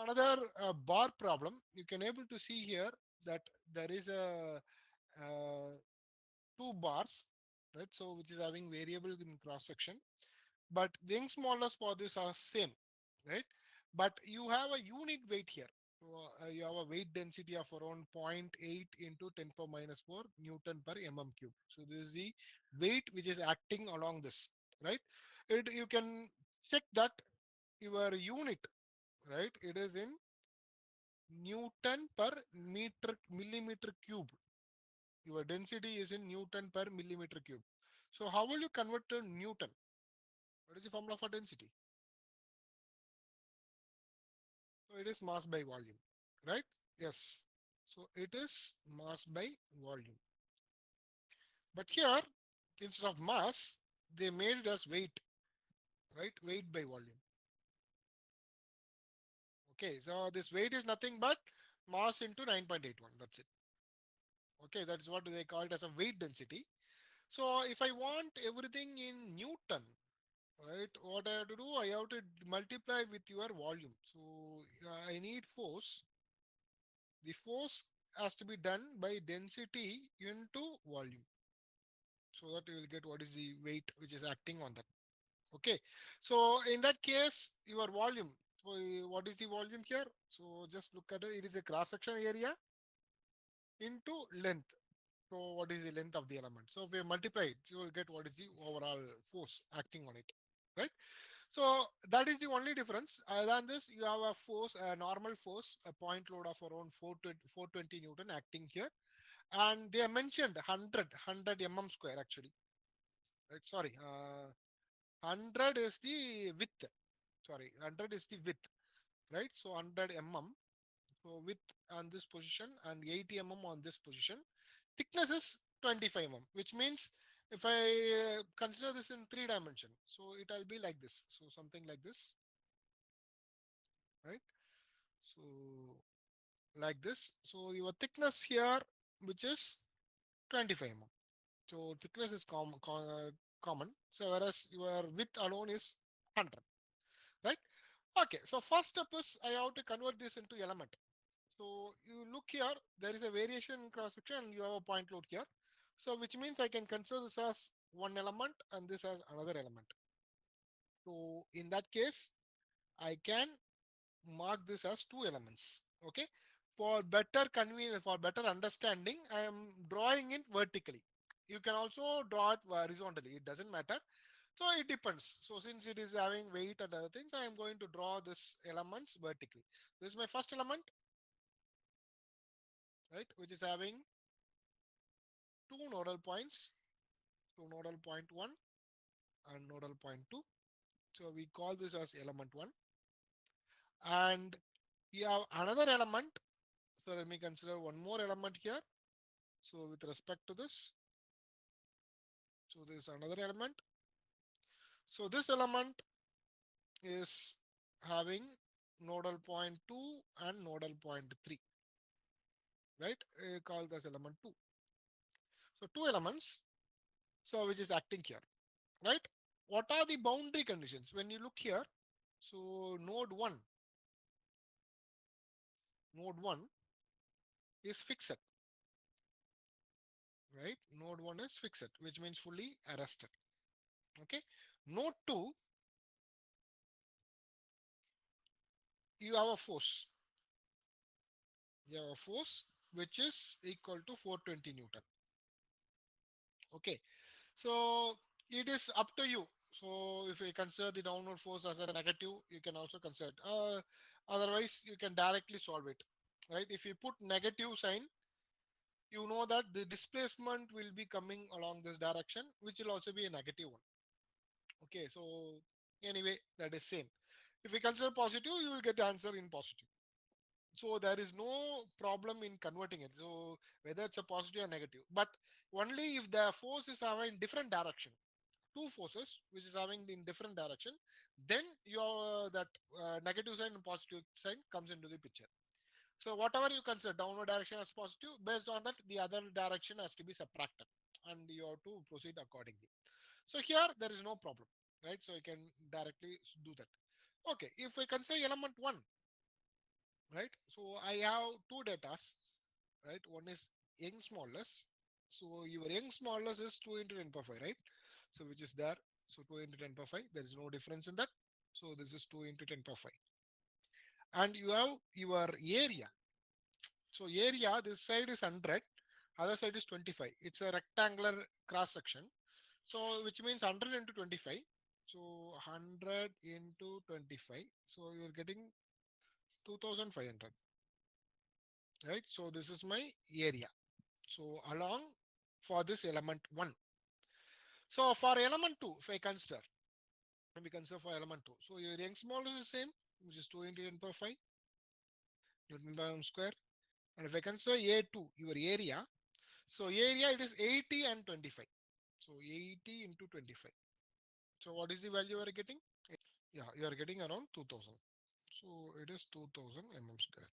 another bar problem. You can able to see here that there is a two bars, right? So which is having variable in cross section, but the Young's modulus for this are same, right? But you have a unit weight here. So, you have a weight density of around zero point 0.8 into 10 power minus 4 Newton per mm cube. So this is the weight which is acting along this, right? You can check that your unit, right? It is in Newton per millimeter cube. Your density is in Newton per millimeter cube. So how will you convert to Newton? What is the formula for density? So it is mass by volume, right? Yes. So it is mass by volume. But here, instead of mass, they made it as weight, right? Weight by volume. Okay, so this weight is nothing but mass into 9.81. That's it. Okay, that's what they call it as a weight density. So if I want everything in Newton, right, what I have to do, I have to multiply with your volume. So I need force. The force has to be done by density into volume, so that you will get what is the weight which is acting on that. Okay, so in that case, your volume. So what is the volume here? So just look at it. It is a cross section area into length. So what is the length of the element? So if we multiply it, you will get what is the overall force acting on it, right? So that is the only difference. Other than this, you have a force, a normal force, a point load of around 420 Newton acting here. And they mentioned 100 mm square actually. Right? Sorry, 100 is the width. Sorry, 100 is the width, right? So 100 mm. So width on this position and 80 mm on this position. Thickness is 25 mm, which means if I consider this in 3 dimension, so it will be like this. So something like this, right? So like this. So your thickness here, which is 25 mm. So thickness is common. So whereas your width alone is 100, right? Okay. So first step is I have to convert this into element. So you look here, there is a variation in cross section and you have a point load here. So which means I can consider this as one element and this as another element. So in that case, I can mark this as two elements. Okay. For better convenience, for better understanding, I am drawing it vertically. You can also draw it horizontally. It doesn't matter. So it depends. So since it is having weight and other things, I am going to draw this elements vertically. This is my first element, right, which is having two nodal points. So nodal point 1 and nodal point 2. So we call this as element 1. And we have another element. So let me consider one more element here. So with respect to this, so this is another element. So this element is having nodal point 2 and nodal point 3, right? Called as element 2. So two elements, so which is acting here, right? What are the boundary conditions? When you look here, so node 1 is fixed, right? Node 1 is fixed, which means fully arrested. Okay. Node 2, you have a force. You have a force which is equal to 420 Newton. Okay. So it is up to you. So if you consider the downward force as a negative, you can also consider it. Otherwise, you can directly solve it, right? If you put negative sign, you know that the displacement will be coming along this direction, which will also be a negative one. Okay, so anyway, that is same. If we consider positive, you will get the answer in positive. So there is no problem in converting it. So whether it's a positive or negative, but only if the force is having different direction, two forces which is having in different direction, then your that negative sign and positive sign comes into the picture. So whatever you consider downward direction as positive, based on that, the other direction has to be subtracted, and you have to proceed accordingly. So here there is no problem, right? So you can directly do that. Okay, if we consider element 1, right? So I have two datas, right? One is young smallest. So your young smallest is 2 into 10 power 5, right? So which is there. So 2 into 10 power 5. There is no difference in that. So this is 2 into 10 power 5. And you have your area. So area, this side is 100, other side is 25. It's a rectangular cross section. So which means 100 into 25. So 100 into 25. So you're getting 2500, right? So this is my area. So along for this element 1. So for element 2, if I consider, let me consider for element 2. So your young small is the same, which is 2 into 10 power 5 Newton per square. And if I consider A2, your area, so area it is 80 and 25. So 80 into 25. So what is the value you are getting? Yeah, you are getting around 2000. So it is 2000 square.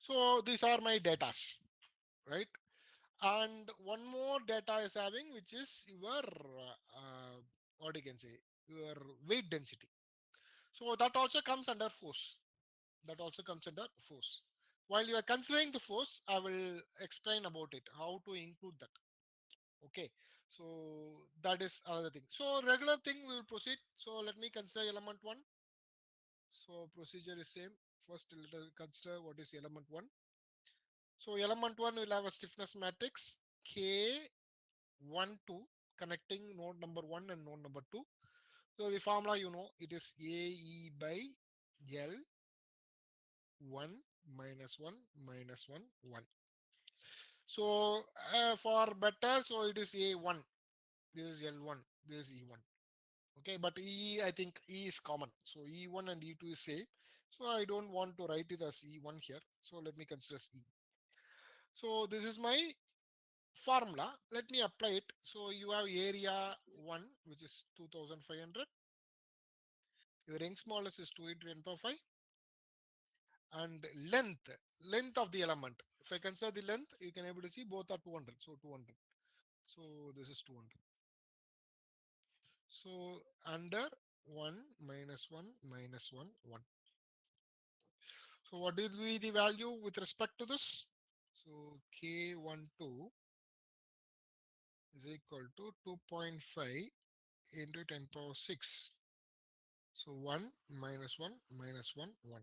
So these are my datas, right? And one more data is having, which is your what you can say, your weight density. So that also comes under force. That also comes under force. While you are considering the force, I will explain about it, how to include that. Okay, so that is another thing. So regular thing we will proceed. So let me consider element 1. So procedure is same. First let us consider what is element 1. So element 1 will have a stiffness matrix K1 2 connecting node number 1 and node number 2. So the formula you know, it is AE by L 1 minus 1 minus 1 1. So for better, so it is A1. This is L1. This is E1. Okay, but I think E is common. So E1 and E2 is same. So I don't want to write it as E1 here. So let me consider as E. So this is my formula. Let me apply it. So you have area 1, which is 2500. Your ring smallest is 2 into 10 power 5. And length of the element. If I consider the length, you can able to see both are 200. So 200. So this is 200. So under 1 minus 1 minus 1 1. So what will be the value with respect to this? So K12 is equal to 2.5 into 10 power 6. So 1 minus 1 minus 1 1.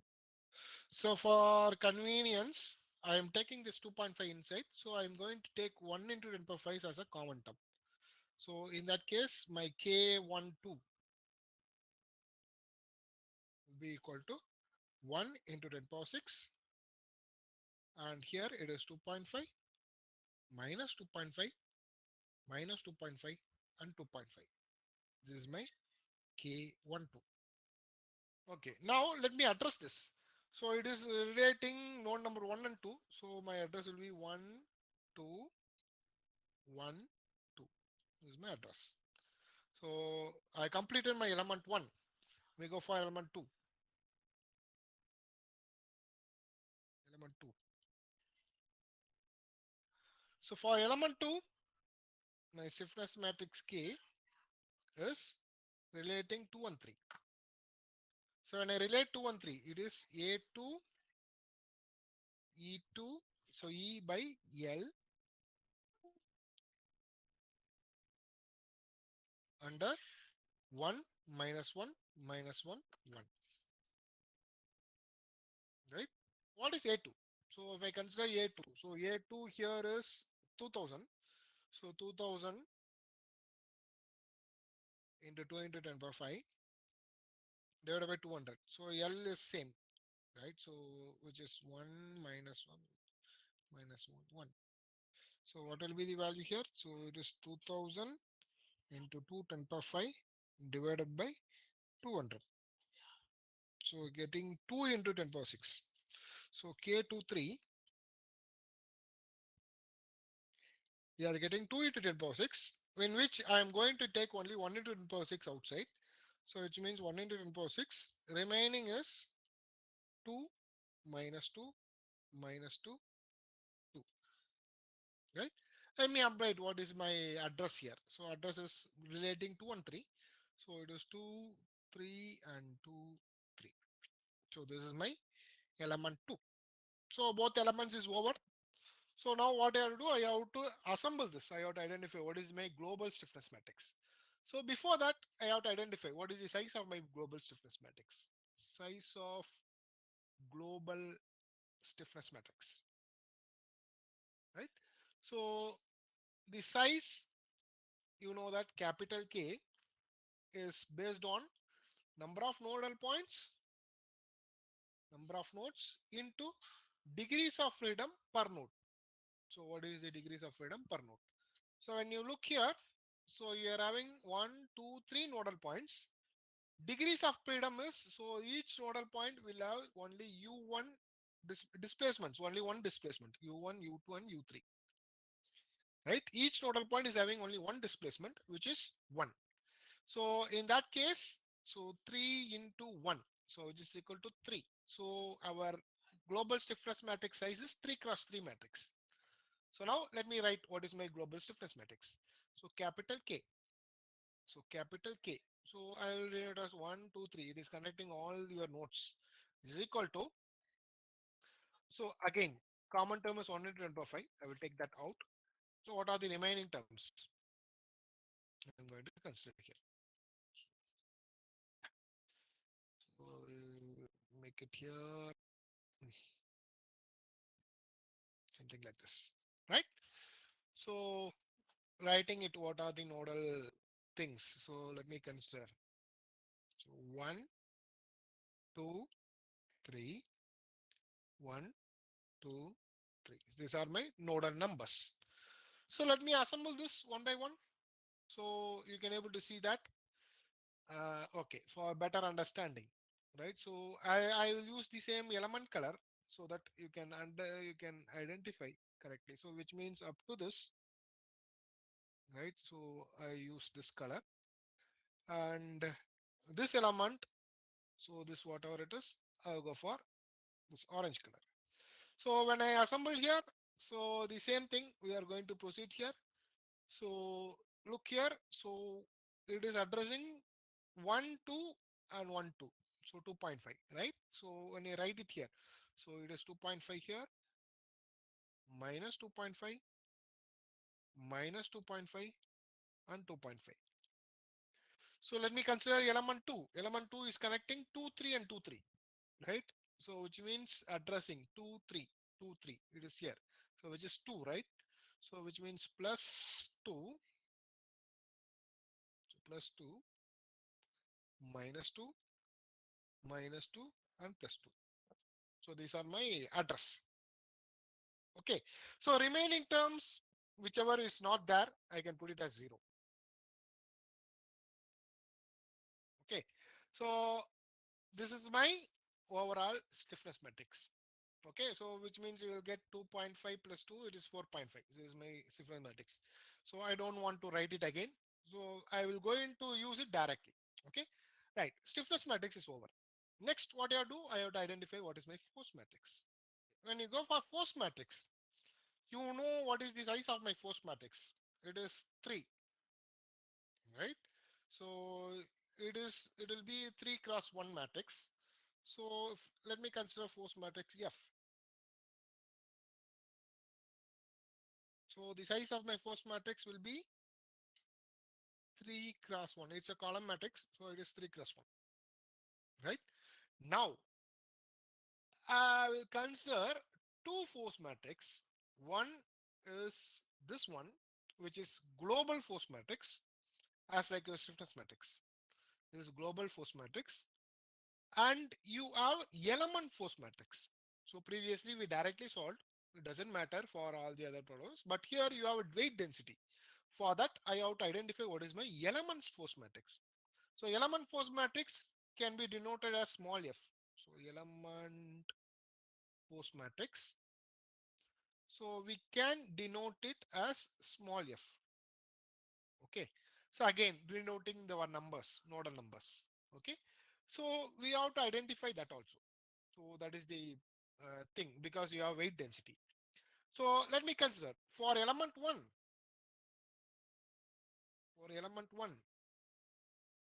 So for convenience, I am taking this 2.5 inside. So I am going to take 1 into 10 power 5 as a common term. So in that case, my K12 will be equal to 1 into 10 power 6. And here it is 2.5 minus 2.5 minus 2.5 and 2.5. This is my K12. Okay, now let me address this. So it is relating node number 1 and 2. So my address will be 1, 2, 1, 2. This is my address. So I completed my element 1. We go for element 2. Element 2. So for element 2, my stiffness matrix K is relating 2 and 3. So when I relate 2 and 3, it is A2, E2, so E by L under 1 minus 1 minus 1 1, right? What is A2? So if I consider A2, so A2 here is 2000. So 2000 into 2 into 10 power 5 divided by 200. So L is same, right? So which is 1 minus 1 minus 1 1. So what will be the value here? So it is 2000 into 2 10 power 5 divided by 200. So getting 2 into 10 power 6. So K23, we are getting 2 into 10 power 6, in which I am going to take only 1 into 10 power 6 outside. So which means 1 into 10 power 6. Remaining is 2 minus 2 minus 2, 2. Right? Let me update what is my address here. So address is relating 2 and 3. So it is 2, 3 and 2, 3. So this is my element 2. So both elements is over. So now what I have to do, I have to assemble this. I have to identify what is my global stiffness matrix. So before that, I have to identify what is the size of my global stiffness matrix. Size of global stiffness matrix, right? So the size, you know that capital K is based on number of nodal points, number of nodes into degrees of freedom per node. So what is the degrees of freedom per node? So when you look here, so you are having 1, 2, 3 nodal points. Degrees of freedom is, so each nodal point will have only u1 displacements, only one displacement, u1, u2, and u3. Right? Each nodal point is having only one displacement, which is 1. So in that case, so 3 into 1, so which is equal to 3. So our global stiffness matrix size is 3 cross 3 matrix. So now let me write what is my global stiffness matrix. So capital K. So capital K. So I will write it as 1, 2, 3. It is connecting all your nodes. This is equal to. So again, common term is 1 into 10 power 5. I will take that out. So what are the remaining terms? I'm going to consider here. So we'll make it here something like this, right? So writing it, what are the nodal things? So let me consider. So 1, 2, 3, 1, 2, 3. These are my nodal numbers. So let me assemble this one by one. So you can able to see that. Okay, for better understanding, right? So I will use the same element color so that you can identify correctly. So which means up to this, right? So I use this color and this element. So this whatever it is, I'll go for this orange color. So when I assemble here, so the same thing we are going to proceed here. So look here. So it is addressing 1, 2 and 1, 2. So 2.5, right? So when you write it here, so it is 2.5 here, minus 2.5, minus 2.5 and 2.5. So let me consider element 2. Element 2 is connecting 2, 3 and 2, 3, right? So which means addressing 2, 3, 2, 3. It is here. So which is 2, right? So which means plus 2, so plus 2, minus 2, minus 2 and plus 2. So these are my address. Okay. So remaining terms, whichever is not there, I can put it as 0. Okay. So this is my overall stiffness matrix. Okay, so which means you will get 2.5 plus 2, it is 4.5. This is my stiffness matrix. So I don't want to write it again. So I will go into use it directly. Okay, right. Stiffness matrix is over. Next, what I have to do, I have to identify what is my force matrix. When you go for force matrix, you know what is the size of my force matrix. It is 3, right? So it will be 3 cross 1 matrix. So let me consider force matrix F. So the size of my force matrix will be 3 cross 1. It's a column matrix, so it is 3 cross 1. Right? Now, I will consider two force matrix. One is this one, which is global force matrix, as like a stiffness matrix. This is global force matrix. And you have element force matrix. So previously we directly solved. It doesn't matter for all the other problems, but here you have a weight density. For that, I have to identify what is my elements force matrix. So element force matrix can be denoted as small f. So element force matrix. So we can denote it as small f. Okay. So again, denoting the numbers, nodal numbers. Okay. So we have to identify that also. So that is the thing because you have weight density. So let me consider for element 1. For element 1,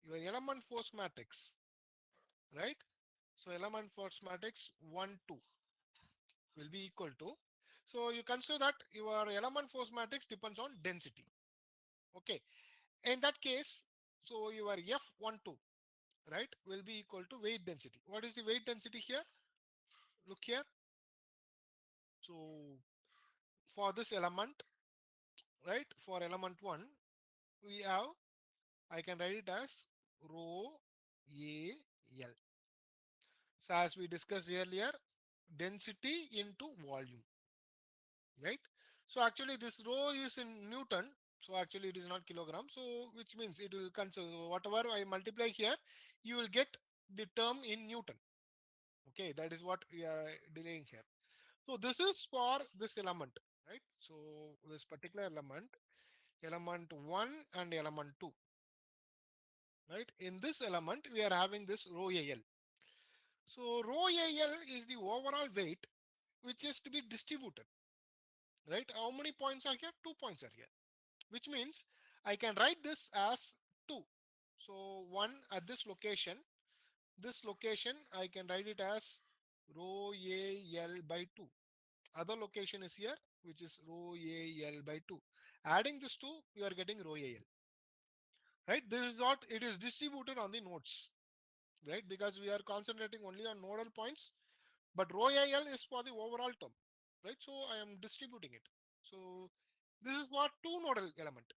your element force matrix, right? So element force matrix 1, 2 will be equal to. So you consider that your element force matrix depends on density. Okay. In that case, so your F12, right, will be equal to weight density. What is the weight density here? Look here. So for this element, right, for element 1, we have, I can write it as rho A L. So as we discussed earlier, density into volume, right? So actually this rho is in Newton. So actually it is not kilogram. So which means it will consider whatever I multiply here, you will get the term in Newton. Okay, that is what we are delaying here. So this is for this element, right? So this particular element, element 1 and element 2, right? In this element, we are having this rho AL. So rho AL is the overall weight which is to be distributed, right? How many points are here? 2 points are here, which means I can write this as 2. So one at this location I can write it as rho AL by 2. Other location is here, which is rho AL by 2. Adding this 2, you are getting rho AL, right? This is what it is distributed on the nodes, right? Because we are concentrating only on nodal points, but rho AL is for the overall term, right? So I am distributing it. So this is for two nodal element.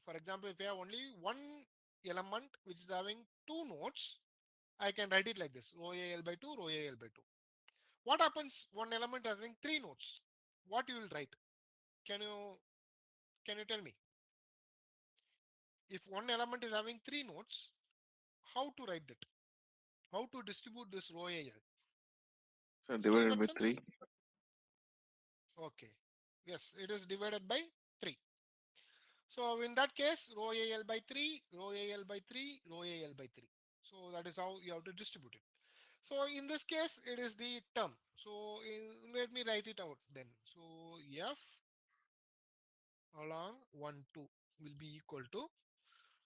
For example, if I have only one element which is having two nodes, I can write it like this: rho AL by 2, rho AL by 2. What happens one element having three nodes? What you will write? Can you can you tell me? If one element is having three nodes, how to write that? How to distribute this rho AL? So divided by Stevenson? 3. Okay. Yes, it is divided by 3. So in that case, rho AL by 3, rho AL by 3, rho AL by 3. So that is how you have to distribute it. So in this case, it is the term. So let me write it out then. So F along 1, 2 will be equal to,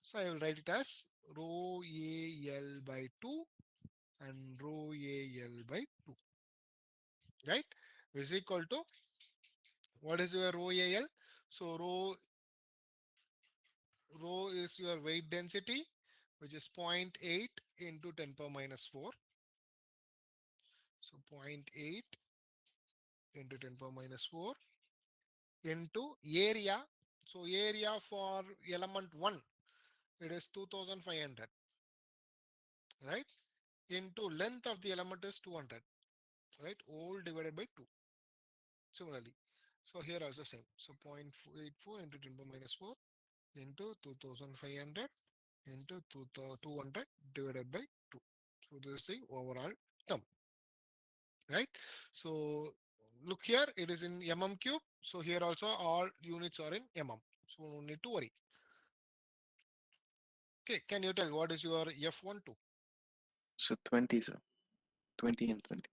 so I will write it as rho AL by 2 and rho AL by 2, right? Is equal to, what is your rho AL? So rho is your weight density, which is zero point 0.8 into 10 power minus 4. So zero point 0.8 into 10 power minus 4 into area. So area for element 1, it is 2500, right? Into length of the element is 200, right? All divided by 2. Similarly, so here also same. So 0.84 into 10 power minus 4 into 2500 into 200 divided by 2. So this is the overall term, right? So look here, it is in mm cube. So here also all units are in mm. So no need to worry. Okay, can you tell what is your F12? So 20, sir. 20 and 20.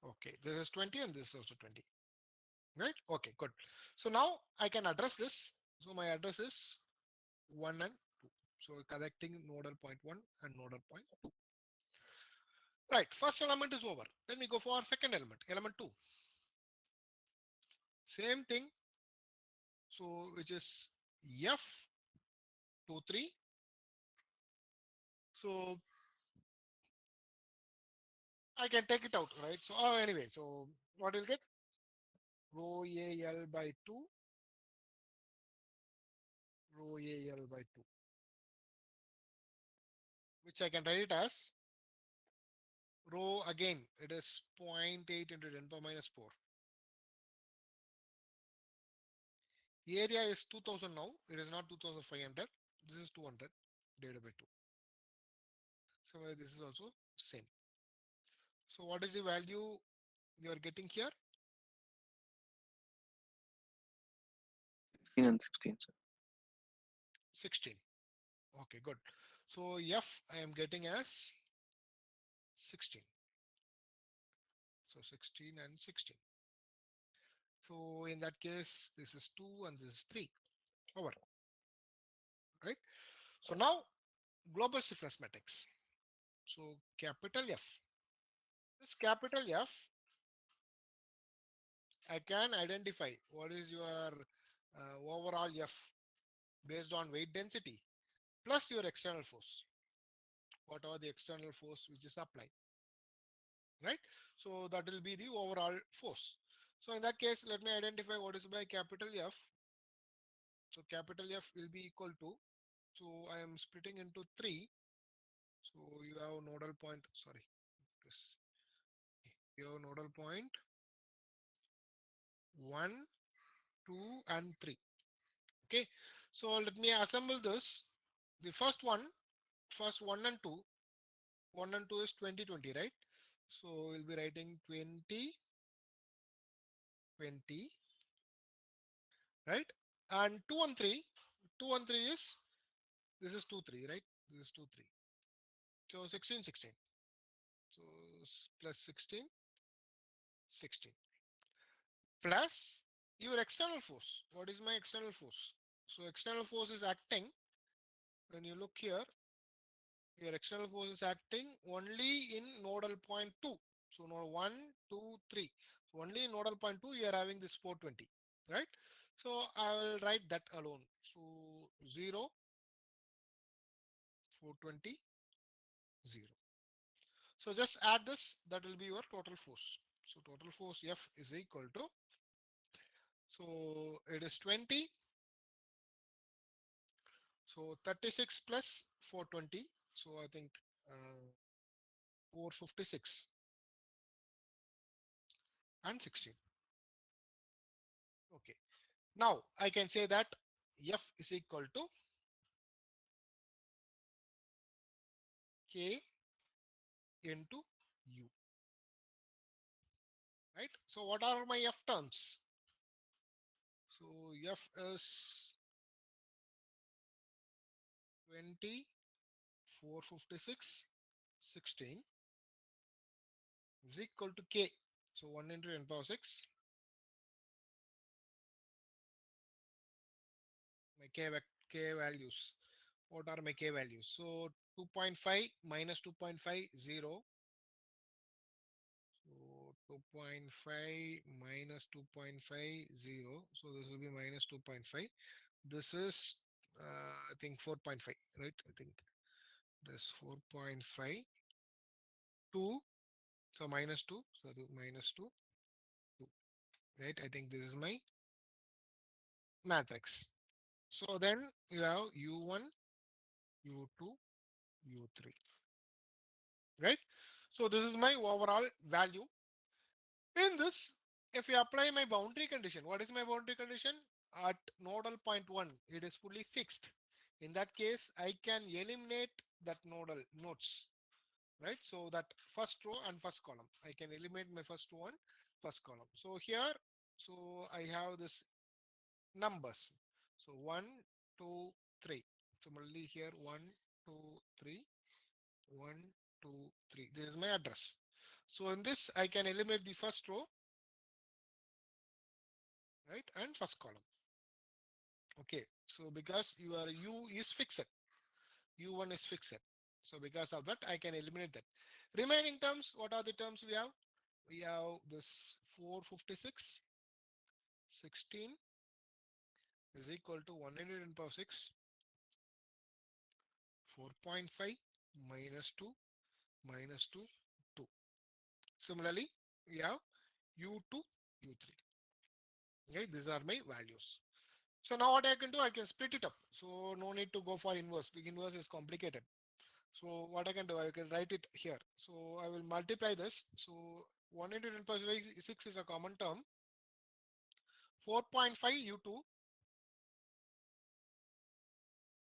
Okay, this is 20 and this is also 20, right? Okay, good. So now I can address this. So my address is 1 and 2. So connecting nodal point 1 and nodal point 2. Right, first element is over. Then we go for second element, element 2. Same thing. So which is F23. So I can take it out, right? So anyway, so what you'll get? Rho AL by 2, rho AL by 2, which I can write it as rho again. It is zero point 0.8 into 10 power minus 4. Area is 2000 now. It is not 2500. This is 200 divided by 2. Similarly, this is also same. So what is the value you are getting here? 16 and 16, sir. 16. Okay, good. So F I am getting as 16. So 16 and 16. So in that case, this is 2 and this is 3 over, right? So now global stiffness matrix. So capital F. This capital F, I can identify what is your overall F based on weight density plus your external force. What are the external force which is applied, right? So that will be the overall force. So in that case, let me identify what is my capital F. So capital F will be equal to, so I am splitting into three. So you have nodal point, sorry, this, you have nodal point 1, 2, and 3. Okay. So let me assemble this. The first one and two, 1 and 2 is 20, 20, right? So we'll be writing 20, 20, right? And 2 and 3, 2 and 3 is, this is 2, 3, right? This is 2, 3. So 16, 16. So plus 16, 16. Plus your external force. What is my external force? So external force is acting, when you look here, your external force is acting only in nodal point 2. So node 1, 2, 3. So only in nodal point 2 you are having this 420, right? So I will write that alone. So 0, 420, 0. So just add this, that will be your total force. So total force F is equal to, so it is 20. So 36 plus 420. So I think 456 and 16. Okay. Now I can say that F is equal to K into U, right? So what are my F terms? So F is 20, 456, 16 is equal to K. So 1 into 10 power 6, my K values. What are my K values? So 2.5 minus 2.5, 0. So 2.5 minus 2.5, 0. So this will be minus 2.5. This is, I think 4.5, right? I think this 4.5, 2. So minus 2. So the minus 2, 2, right? I think this is my matrix. So then you have U1, U2, U3, right? So this is my overall value. In this, if you apply my boundary condition, what is my boundary condition? At nodal point 1, it is fully fixed. In that case, I can eliminate that nodal nodes, right? So that first row and first column, I can eliminate my first row and first column. So here, so I have this numbers. So 1, 2, 3. Similarly here 1, 2, 3, 1, 2, 3. This is my address. So in this, I can eliminate the first row, right, and first column. Okay, so because your U is fixed, U1 is fixed. So because of that, I can eliminate that. Remaining terms, what are the terms we have? We have this 456, 16 is equal to 100 in power 6, 4.5 minus 2, minus 2, 2. Similarly, we have U2, U3. Okay, these are my values. So now what I can do, I can split it up. So no need to go for inverse. Big inverse is complicated. So what I can do, I can write it here. So I will multiply this. So 1 into 10 power 6 is a common term. 4.5 U2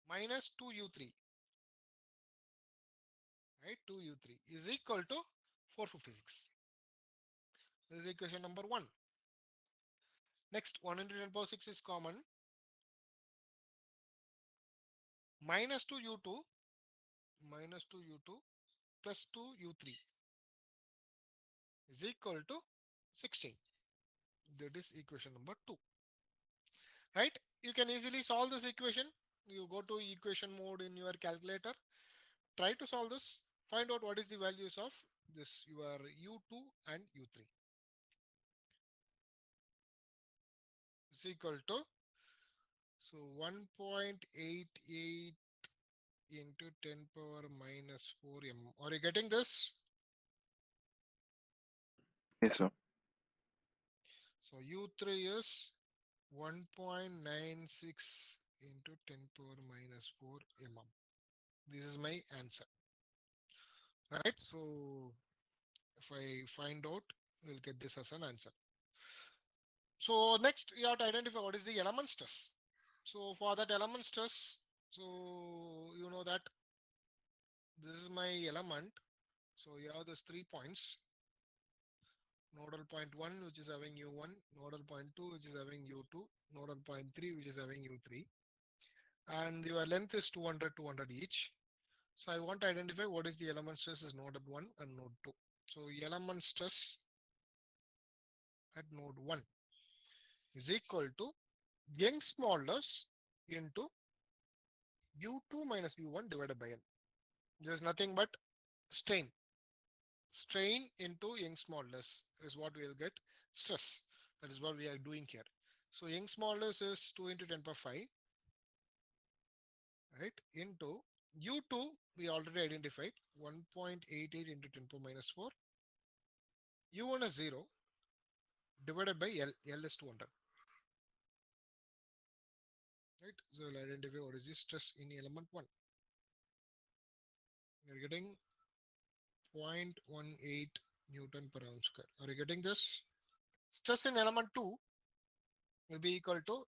minus 2 U3, right? 2 U3 is equal to 456. This is equation number 1. Next, 1 into 10 power 6 is common. Minus 2 U2, minus 2 U2 plus 2 U3 is equal to 16. That is equation number 2, right? You can easily solve this equation. You go to equation mode in your calculator, try to solve this. Find out what is the values of this your u2 and u3 is equal to, so 1.88 into 10 power minus 4 mm. Are you getting this? Yes, sir. So u3 is 1.96 into 10 power minus 4 mm. This is my answer, right? So if I find out, we'll get this as an answer. So next, you have to identify what is the element stress. So for that element stress, so you know that this is my element. So you have these 3 points. Nodal point 1, which is having u1, nodal point 2, which is having u2, nodal point 3, which is having u3, and your length is 200, 200 each. So I want to identify what is the element stress is node 1 and node 2. So element stress at node 1 is equal to Young's modulus into u2 minus u1 divided by n. There is nothing but strain. Strain into Young's modulus is what we will get stress. That is what we are doing here. So Young's modulus is 2 into 10 power 5, right? Into u2 we already identified 1.88 into 10 power minus 4. u1 is 0 divided by L. L is 200. Right? So we'll identify what is the stress in element 1. We're getting 0.18 Newton per ounce square. Are you getting this? Stress in element 2 will be equal to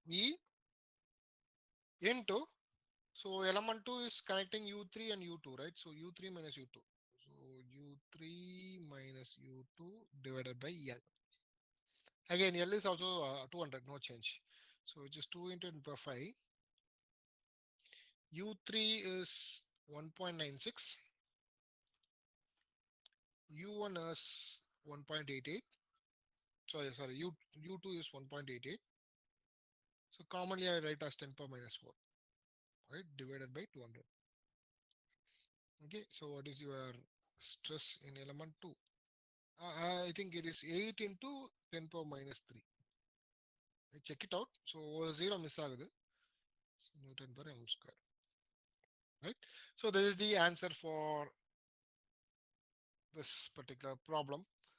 E into, so element 2 is connecting U3 and U2, right? So U3 minus U2. So U3 minus U2 divided by L. Again, L is also 200, no change. So which is 2 into 10 power 5. U3 is 1.96. U1 is 1.88. Sorry, U2 is 1.88. So commonly I write as 10 power minus 4, right? Divided by 200. Okay, so what is your stress in element 2? I think it is 8 into 10 power minus 3. I check it out. So over 0 miss agudhu. So Newton per m square, right? So this is the answer for this particular problem.